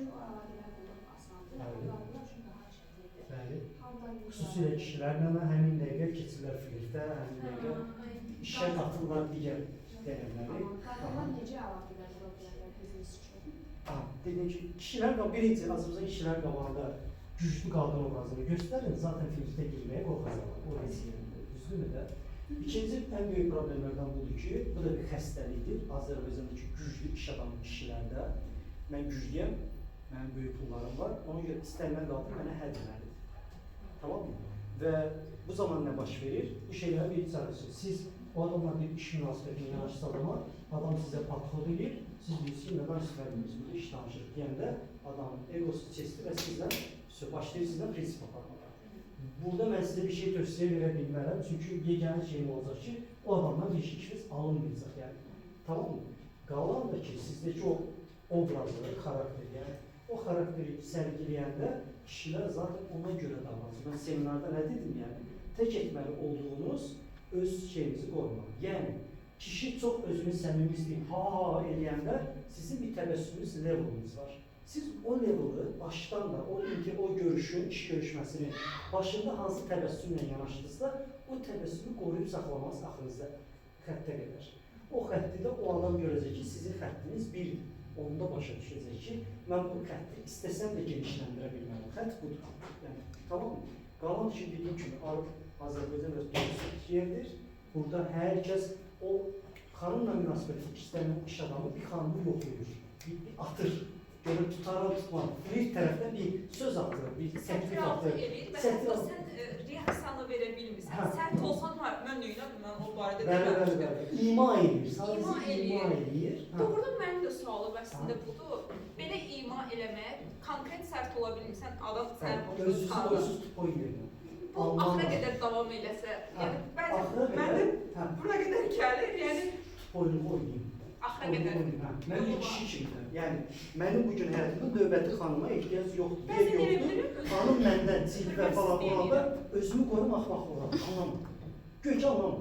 üçün o əlaqələr qurmaq asandır. Qadınlar üçün daha çətindir. Bəli. Xüsusilə kişilərlə həmin dəqiqə keçirlər flirtə, həmin dəqiqə işə qatırlar digər dəyərləri. Qadınlar necə əlaqələr qura bilərlər biznes üçün? Dedim ki, kişilər birinci, Azərbaycan kişilər qabağında güclü qadın obrazını göstərin, zaten flirtə girməyə qorxacaqlar, o riskiyədir, düzdürmü də? İkinci, ən böyük problemlərdən budur ki, bu da bir xəstəlikdir. Azərbaycandakı güclü iş adamı kişilərdə, mən güclüyəm, mənim böyük pullarım var, ona görə istənilən qadın mənə həll eləlidir. Tamam mı? Və bu zaman nə baş verir? Bu şeylərin bir çarəsi. Siz o adamla bir iş münasibətini yanaşsa zaman, adam sizə patxod edir, siz deyirsiniz ki, nədən istəmədiniz burada iş danışırıq deyəndə adamın egosu keçdi və sizdən başlayır sizdən prinsip aparmağa. Burada mən sizə bir şey tövsiyə verə bilmərəm, çünki yeganə şeyim olacaq ki, o adamdan bir işiniz alınmayacaq, yəni. Tamam mı? Qalan da ki, sizdəki o obrazı, xarakteri, yəni o xarakteri sərgiləyəndə kişilər zaten ona görə davranır. Mən seminarda nə dedim, yəni? Tək etməli olduğunuz öz şeyinizi qorumaq. Yəni, kişi çox özünü səmimi istəyib, ha eləyəndə sizin bir təbəssümünüz leveliniz var. Siz o leveli başdan da, o görüşün, iş görüşməsini başında hansı təbəssümlə yanaşdınızsa, o təbəssümü qoruyub saxlamanız axırınızda xəttə qədər. O xətti də o adam görəcək ki, sizin xəttiniz birdir. Onda başa düşəcək ki, mən bu xətti istəsəm də genişləndirə bilmərəm. Xətt budur. Yəni, tamam mı? Qalan üçün dediyim kimi, Azərbaycan öz turistik yerdir. Burada hər kəs o xanımla münasibəti istənilən iş adamı bir xanımı yoxlayır, bir atır. Görüb tutaraq tutmaq, bir tərəfdən bir söz atır, bir təklif atır. Sən reaksiyanı verə bilmirsən. Sərt olsan, mən neyəm, mən o barədə deməmişdim. Bəli, ima edir, sadəcə ima edir. Doğrudan mənim də sualım əslində budur. Belə ima eləmək, konkret sərt ola bilmirsən, adam səni özsüz tupoy verir. Bu axıra qədər davam eləsə, yəni bəzən mənim buna qədər gəlir, yəni tupoyluğu oynayayım. Axıra qədər. Mən bir kişi kimdir? Yəni, mənim bugün həyatımda növbəti xanıma ehtiyac yoxdur, yer yoxdur. Xanım məndən cilvə falan olanda özümü qoyum axmaq olarım, anlamam. Gök anlamam.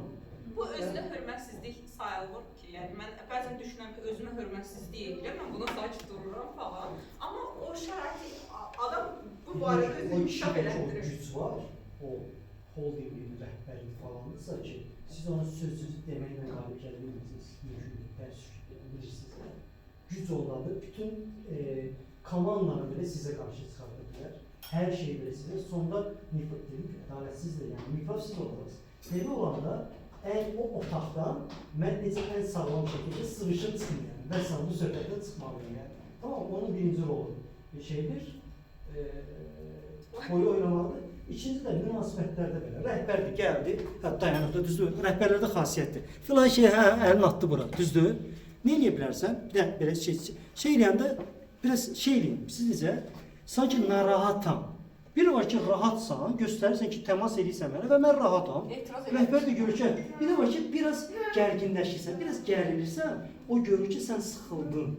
Bu özünə hörmətsizlik sayılır ki, yəni mən bəzən düşünürəm ki, özümə hörmətsizlik edirəm, mən buna sakit dururam falan. Amma o şərait, adam bu barədə özünü inkişaf elətdirir. O güc var, o holdingin rəhbərlik falandırsa ki, siz ona sözsüz deməklə qalib gələ bilmirsiniz, mümkündür, bilirsiniz. Güc olanda bütün komandanı belə sizə qarşı çıxarda bilər. Hər şey belə sizə, sonda ədalətsizdir, yəni müfavsiz olacaqsınız. Belə olanda, o otaqdan mən necə ən sağlam şəkildə sıvışıb çıxın, yəni, və sən bu söhbətdən çıxmalıyım, yəni. Tamam, onun birinci rolu şeydir, boyu oynamalıdır. İkinci də münasibətlərdə belə, rəhbərdir, gəldi, dayanıqda, düzdür, rəhbərlərdə xasiyyətdir. Filan şey, əlini atdı bura, düzdür. Nə eləyə bilərsən? Belə şey eləyəndə, biraz şey eləyim, siz necə, sanki narahatam. Biri var ki, rahatsan, göstərirsən ki, təmas edirsən mənə və mən rahatam. Rəhbər də görür ki, bir də var ki, biraz gərginləşirsən, biraz gərilirsən, o görür ki, sən sıxıldın,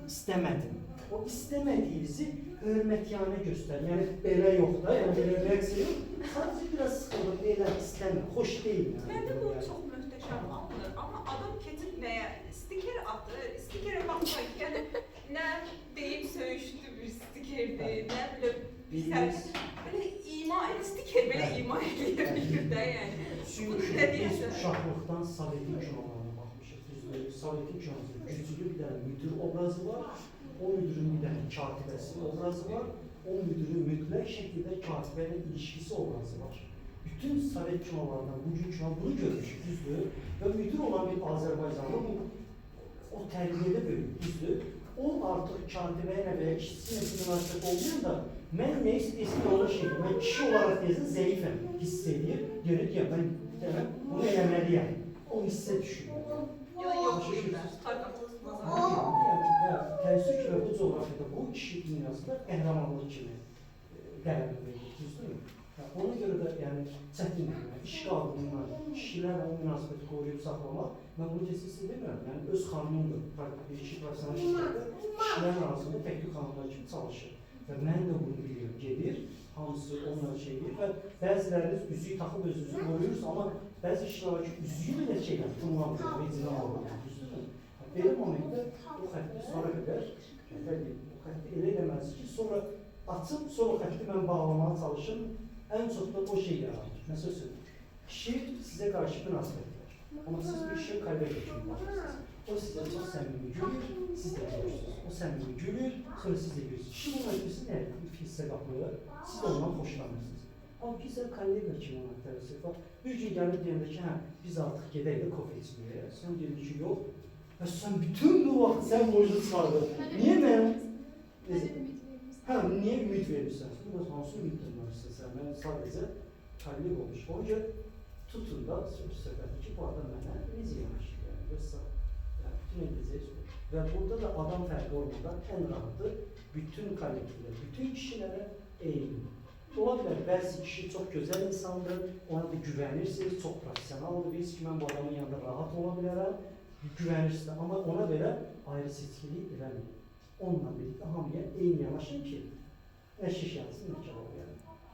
istəmədin. O istəmədiyinizi hörmətiyanə göstərir. Yəni, belə yox da, yəni belə reaksiya yox. Sadəcə biraz sıxılır, elə istəmir, xoş deyil. Məndə bu çox möhtəşəm anılır. Amma adam keçib nəyə? Stiker atır, stikerə baxmayın. Yəni, nə deyib söyüşdü bir stikerdir, nə belə ima edir, stiker belə ima edilir də, yəni. Çünki biz uşaqlıqdan Sovetin kinolarına baxmışıq. Sovetin kinosunda güclü bir dənə müdür obrazı var. O müdürün bir dənə katibəsi obrazı var, o müdürün mütləq şəkildə katibə ilə ilişkisi obrazı var. Bütün Sovet kinolarından bugün kino bunu görmüşük, düzdür. Və müdür olan bir Azərbaycanlı o tərbiyədə böyük, düzdür. O artıq katibə ilə və ya kişisinə bir münasibət olmayanda mən nə istəyirsin olan şeydir. Mən kişi olaraq deyəsən zəifəm, hiss edir. Görür ki, mən bunu eləməliyəm. O hissə düşür. Yox, təəssüf ki, və bu coğrafiyada bu kişi dünyasında qəhrəmanlıq kimi qələmə verir, düzdürmü? Ona görə də çətindir, iş qadınla, kişilərlə o münasibəti qoruyub saxlamaq, mən bunu kesinliklə demirəm, yəni öz xanımımdır, bir-iki profesional şirkətdə kişilərin arasında təkli xanımlar kimi çalışır. Və mən də bunu bilirəm, gedir, hamısı onunla şey edir və bəziləriniz üzüyü taxıb özünüzü qoruyuruz, amma bəzi kişilər var ki, üzüyü belə şeylər, tınlanmıyor, vecinə alır, düzdürmü? Belə momentdə o xətti sonra qədər, o xətti elə eləməlisin ki, sonra açıb, sonra o xətti mən bağlamaya çalışım, ən çox da o şey yaranır. Məsəl üçün, kişi sizə qarşı münasibətlər, amma siz bir kişiyə kollega kimi baxırsınız. O sizə çox səmimi gülür, siz də görürsünüz. O səmimi gülür, sonra siz də görürsünüz. Kişi bunun ötürüsü nə? Hissə qapılır, siz də ondan xoşlanırsınız. Amma ki, sən kollega kimi ona tərəfsiniz. Bax, bir gün gəlib deyəndə ki, hə, biz artıq gedək də kofe içməyə. Sən deyəndə ki, yox. Və sən bütün bu vaxt sən borcu çıxardın. Niyə mən? Hə, niyə ümid verirsən? Biraz hansı ümid durmamışsın sən? Mən sadəcə kollega olmuş. Ona görə tutun da söhbəti ki, bu adam mənə necə yanaşır? Yəni, bütün edəcəyiz. Və burada da adam fərqi olmadan ən rahatı bütün kollektivlər, bütün kişilərə eyni. Ola bilər, bəzi kişi çox gözəl insandır, ona da güvənirsiniz, çox profesionaldır, bilirsiniz ki, mən bu adamın yanında rahat ola bilərəm, güvənirsiniz, amma ona belə ayrı seçkilik eləməyin. Onunla birlikdə hamıya eyni yanaşın ki, nə şiş yansın, nə kebab yəni.